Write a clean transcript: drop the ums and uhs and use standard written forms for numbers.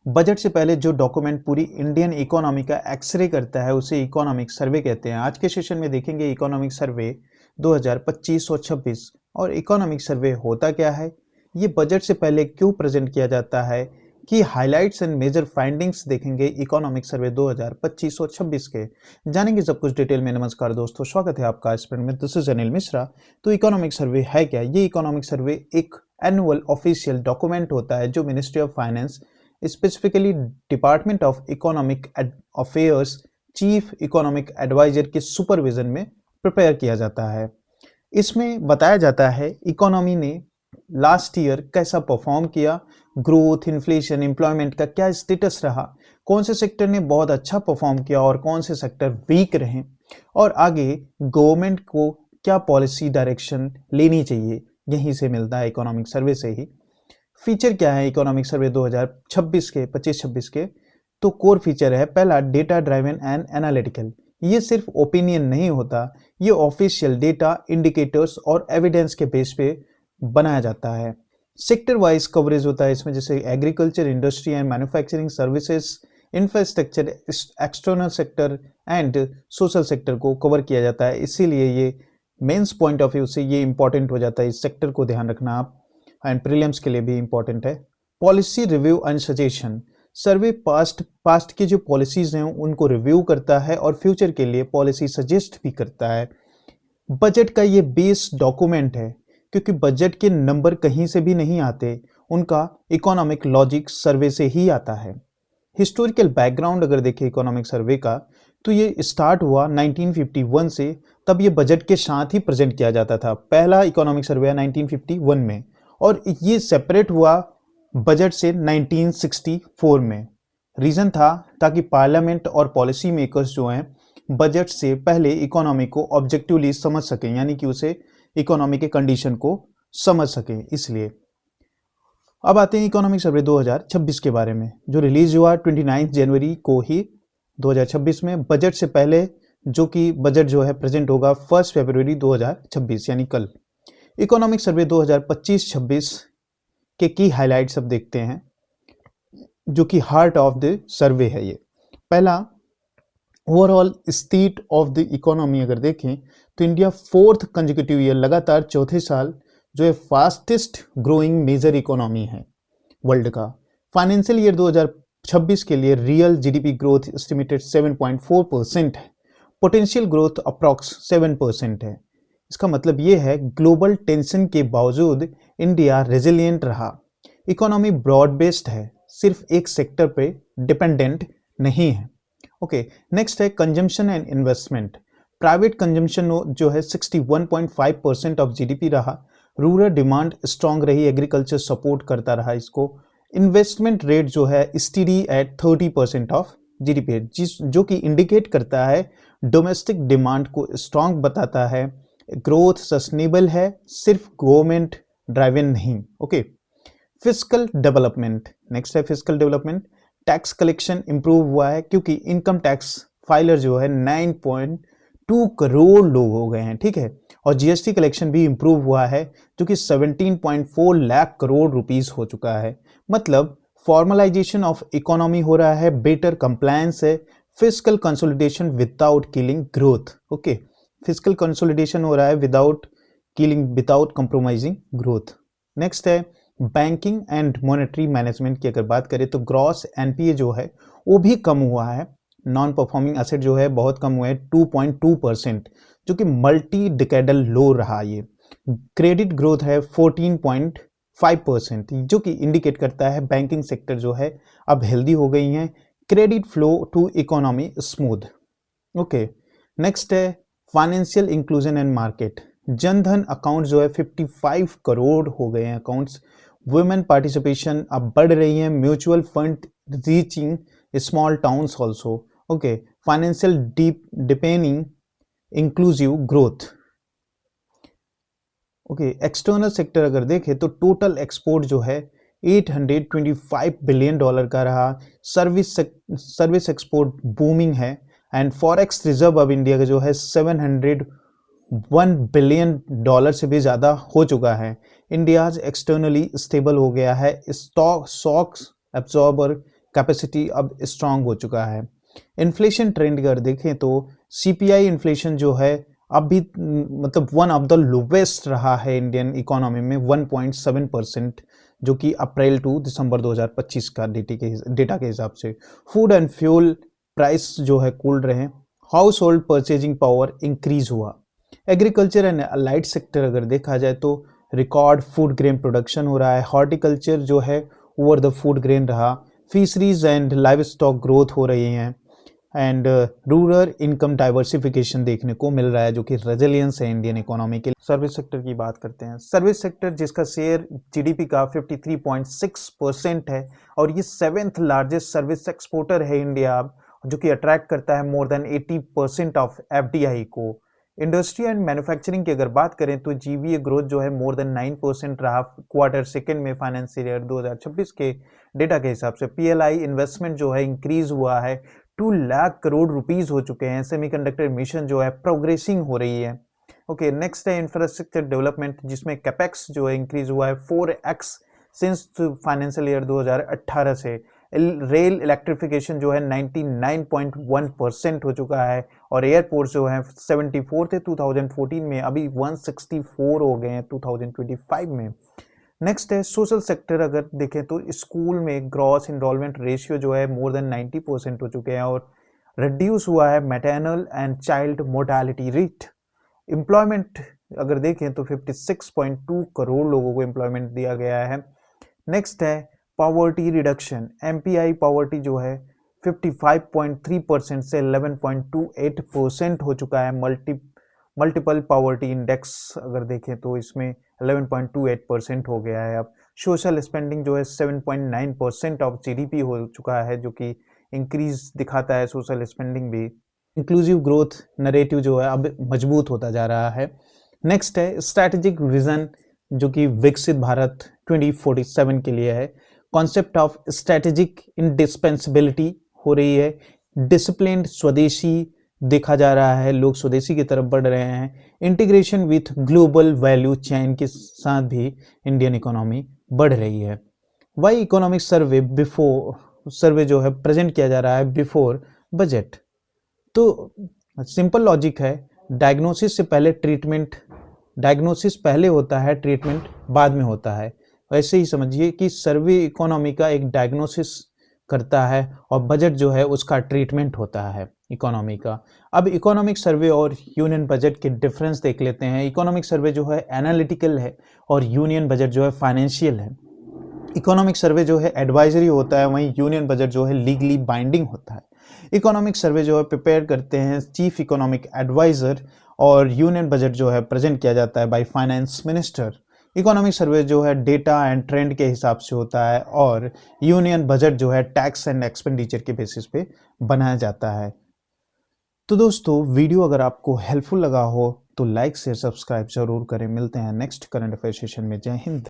Budget से पहले जो डॉक्यूमेंट पूरी इंडियन इकोनॉमी का एक्सरे करता है उसे इकोनॉमिक सर्वे कहते हैं। आज के सेशन में देखेंगे इकोनॉमिक सर्वे 2025 और 26 और इकोनॉमिक सर्वे होता क्या है, ये बजट से पहले क्यों प्रेजेंट किया जाता है, कि हाइलाइट्स एंड मेजर फाइंडिंग्स देखेंगे इकोनॉमिक सर्वे 2025 और 26 के। जानेंगे सब कुछ डिटेल में। नमस्कार दोस्तों, स्वागत है आपका स्टूडेंट में, दिस इज अनिल मिश्रा। तो इकोनॉमिक सर्वे है क्या? ये इकोनॉमिक सर्वे एक एनुअल ऑफिशियल डॉक्यूमेंट होता है जो ministry of finance, specifically department of economic affairs, chief economic advisor के सुपरविजन में प्रिपेयर किया जाता है। इसमें बताया जाता है इकोनॉमी ने लास्ट ईयर कैसा परफॉर्म किया, ग्रोथ, इन्फ्लेशन, एम्प्लॉयमेंट का क्या स्टेटस रहा, कौन से सेक्टर ने बहुत अच्छा परफॉर्म किया और कौन से सेक्टर वीक रहे, और आगे गवर्नमेंट को क्या पॉलिसी डायरेक्शन लेनी चाहिए। यहीं से मिलता है इकोनॉमिक सर्वे से ही। फीचर क्या है इकोनॉमिक सर्वे 2026 के 25-26 के? तो कोर फीचर है पहला, डेटा ड्राइवन एंड एनालिटिकल। ये सिर्फ ओपिनियन नहीं होता, ये ऑफिशियल डेटा, इंडिकेटर्स और एविडेंस के बेस पे बनाया जाता है। सेक्टर वाइज कवरेज होता है इसमें, जैसे agriculture, industry and manufacturing services, infrastructure, external sector and social sector को कवर किया जाता है। इसीलिए ये मेंस पॉइंट ऑफ व्यू से ये इंपॉर्टेंट हो जाता है, इस सेक्टर को ध्यान रखना आप, एंड प्रीलिम्स के लिए भी इंपॉर्टेंट है। Policy review and suggestion, survey past की जो पॉलिसीज हैं उनको रिव्यू करता है और फ्यूचर के लिए पॉलिसी सजेस्ट भी करता है। बजट का ये बेस डॉक्यूमेंट है, क्योंकि बजट के नंबर कहीं से भी नहीं आते, उनका इकोनॉमिक लॉजिक सर्वे से ही आता है। हिस्टोरिकल बैकग्राउंड अगर देखें इकोनॉमिक सर्वे का, तो ये स्टार्ट हुआ 1951 से, तब ये बजट के साथ ही प्रेजेंट किया जाता था। पहला इकोनॉमिक सर्वे 1951 में, और ये सेपरेट हुआ बजट से 1964 में। रीजन था ताकि पार्लियामेंट और पॉलिसी मेकर्स जो हैं बजट से पहले इकोनॉमी को ऑब्जेक्टिवली समझ सकें, यानी कि उसे इकोनॉमी के कंडीशन को समझ सकें, इसलिए। अब आते हैं इकोनॉमिक सर्वे 2026 के बारे में, जो रिलीज हुआ 29 जनवरी को ही 2026 में, बजट से पहले, जो कि बजट जो है प्रेजेंट होगा 1 फरवरी 2026 यानी कल। इकोनॉमिक सर्वे 2025-26 के की हाइलाइट्स अब देखते हैं, जो कि हार्ट ऑफ द सर्वे है ये। पहला, overall state of the economy अगर देखें तो इंडिया 4th कंसेक्यूटिव ईयर, लगातार चौथे साल जो है फास्टेस्ट ग्रोइंग मेजर इकोनॉमी है वर्ल्ड का। फाइनेंशियल ईयर 2026 के लिए रियल जीडीपी ग्रोथ एस्टिमेटेड 7.4% है, पोटेंशियल ग्रोथ अप्रॉक्स 7% है। इसका मतलब ये है ग्लोबल टेंशन के बावजूद इंडिया रेजिलिएंट रहा। इकोनॉमी ब्रॉड बेस्ड है, सिर्फ एक सेक्टर पे डिपेंडेंट नहीं है। ओके, नेक्स्ट है consumption and investment. Private consumption जो है 61.5% ऑफ जीडीपी रहा। रूरल डिमांड स्ट्रांग रही, एग्रीकल्चर सपोर्ट करता रहा इसको। इन्वेस्टमेंट रेट जो है स्टीडी एट 30% ऑफ जीडीपी, जो कि इंडिकेट करता है डोमेस्टिक डिमांड को स्ट्रांग बताता है। ग्रोथ सस्टेनेबल है, सिर्फ गवर्नमेंट ड्राइवन नहीं। ओके, फिस्कल डेवलपमेंट, नेक्स्ट है fiscal development. Tax collection improve हुआ है, क्योंकि इनकम टैक्स फाइलर जो है 9.2 करोड़ लोग हो गए हैं, ठीक है। और जीएसटी कलेक्शन भी इंप्रूव हुआ है, जो कि 17.4 लाख करोड़ रुपीस हो चुका है। मतलब फॉर्मलाइजेशन ऑफ इकोनॉमी हो रहा है, बेटर कंप्लायंस है, fiscal consolidation without killing growth. Okay, fiscal consolidation हो रहा है without killing, without compromising growth. Next है बैंकिंग एंड मॉनेटरी मैनेजमेंट की अगर बात करें तो ग्रॉस एनपीए जो है वो भी कम हुआ है। नॉन परफॉर्मिंग एसेट जो है बहुत कम हुआ है, 2.2%, जो कि मल्टी डिकेडल लो रहा। ये क्रेडिट ग्रोथ है 14.5%, जो कि इंडिकेट करता है बैंकिंग सेक्टर जो है अब हेल्दी हो गई हैं। Credit flow to economy smooth. Okay, next है financial inclusion and market. Jan Dhan account जो है 55 करोड़ हो गए हैं अकाउंट्स। वुमेन पार्टिसिपेशन अब बढ़ रही है, mutual fund reaching small towns also. Okay, financial deepening inclusive growth. Okay, external sector अगर देखें तो टोटल एक्सपोर्ट जो है 825 बिलियन डॉलर का रहा। सर्विस एक्सपोर्ट बूमिंग है, एंड फॉरेक्स रिजर्व अब इंडिया का जो है 701 बिलियन डॉलर से भी ज़्यादा हो चुका है। इंडिया एक्सटर्नली स्टेबल हो गया है, स्टॉक शॉक्स एब्जॉर्बर कैपेसिटी अब स्ट्रांग हो चुका है। इन्फ्लेशन ट्रेंड अगर देखें तो सीपीआई इन्फ्लेशन जो है अभी मतलब वन ऑफ द लोवेस्ट रहा है इंडियन इकोनॉमी में 1.7%, जो कि अप्रैल टू दिसंबर 2025 का डेटा के हिसाब से। फूड एंड फ्यूल प्राइस जो है कूल रहे। House hold purchasing power increase हुआ। एग्रीकल्चर एंड अलाइड सेक्टर अगर देखा जाए तो रिकॉर्ड फूड ग्रेन प्रोडक्शन हो रहा है। हॉर्टिकल्चर जो है ओवर द फूड ग्रेन रहा। Fisheries and live stock growth हो रही हैं एंड रूरल इनकम डाइवर्सिफिकेशन देखने को मिल रहा है, जो कि रेजिलियंस है इंडियन इकोनॉमी के। सर्विस सेक्टर की बात करते हैं। सर्विस सेक्टर जिसका शेयर जीडीपी का 53.6% है और ये 7th लार्जेस्ट सर्विस एक्सपोर्टर है इंडिया, जो कि अट्रैक्ट करता है मोर देन 80% ऑफ एफडीआई को। इंडस्ट्री एंड मैन्युफैक्चरिंग की अगर बात करें तो जीवीए ग्रोथ जो है मोर देन 9% रहा क्वार्टर सेकेंड में फाइनेंशियल ईयर 2026 के डेटा के हिसाब से। पीएलआई इन्वेस्टमेंट जो है इंक्रीज हुआ है, 2 लाख करोड़ रुपीस हो चुके हैं। सेमीकंडक्टर मिशन जो है प्रोग्रेसिंग हो रही है। ओके, नेक्स्ट है इंफ्रास्ट्रक्चर डेवलपमेंट, जिसमें कैपेक्स जो है इंक्रीज हुआ है 4x सिंस फाइनेंशियल ईयर 2018 से। रेल इलेक्ट्रिफिकेशन जो है 99.1% हो चुका है और एयरपोर्ट जो है 74 थे 2014 में, अभी 164 हो गए हैं 2025 में। नेक्स्ट है सोशल सेक्टर। अगर देखें तो स्कूल में ग्रॉस इनरोलमेंट रेशियो जो है मोर देन 90% हो चुके हैं और रिड्यूस हुआ है maternal and child mortality rate. Employment अगर देखें तो 56.2 करोड़ लोगों को एम्प्लॉयमेंट दिया गया है। नेक्स्ट है पॉवर्टी रिडक्शन। एमपीआई पॉवर्टी जो है 55.3% से 11.28% हो चुका है। मल्टीपल पॉवर्टी इंडेक्स अगर देखें तो इसमें 11.28% हो गया है। अब सोशल स्पेंडिंग जो है 7.9% ऑफ जीडीपी हो चुका है, जो कि इंक्रीज दिखाता है सोशल स्पेंडिंग भी। इंक्लूसिव ग्रोथ नरेटिव जो है अब मजबूत होता जा रहा है। नेक्स्ट है स्ट्रैटेजिक विजन, जो कि विकसित भारत 2047 के लिए है। कॉन्सेप्ट ऑफ स्ट्रैटेजिक इंडिस्पेंसिबिलिटी हो रही है। डिसिप्लिन्ड स्वदेशी देखा जा रहा है, लोग स्वदेशी की तरफ बढ़ रहे हैं। Integration with global value chain के साथ भी इंडियन इकोनॉमी बढ़ रही है। वाई इकोनॉमिक सर्वे जो है प्रेजेंट किया जा रहा है बिफोर बजट। तो सिंपल लॉजिक है, डायग्नोसिस से पहले ट्रीटमेंट, डायग्नोसिस पहले होता है, ट्रीटमेंट बाद में होता है। वैसे ही समझिए कि सर्वे इकोनॉमी का एक डायग्नोसिस करता है और बजट जो है उसका ट्रीटमेंट होता है इकोनॉमी का। अब इकोनॉमिक सर्वे और यूनियन बजट के डिफरेंस देख लेते हैं। इकोनॉमिक सर्वे जो है एनालिटिकल है और यूनियन बजट जो है फाइनेंशियल है। इकोनॉमिक सर्वे जो है एडवाइजरी होता है, वहीं यूनियन बजट जो है लीगली बाइंडिंग होता है। इकोनॉमिक सर्वे जो है प्रिपेयर करते हैं चीफ इकोनॉमिक एडवाइजर और यूनियन बजट जो है प्रेजेंट किया जाता है by finance minister. Economic survey जो है डेटा एंड ट्रेंड के हिसाब से होता है और यूनियन बजट जो है टैक्स एंड एक्सपेंडिचर के बेसिस पे बनाया जाता है। तो दोस्तों, वीडियो अगर आपको हेल्पफुल लगा हो तो लाइक शेयर सब्सक्राइब जरूर करें। मिलते हैं नेक्स्ट करंट अफेयर सेशन में। जय हिंद।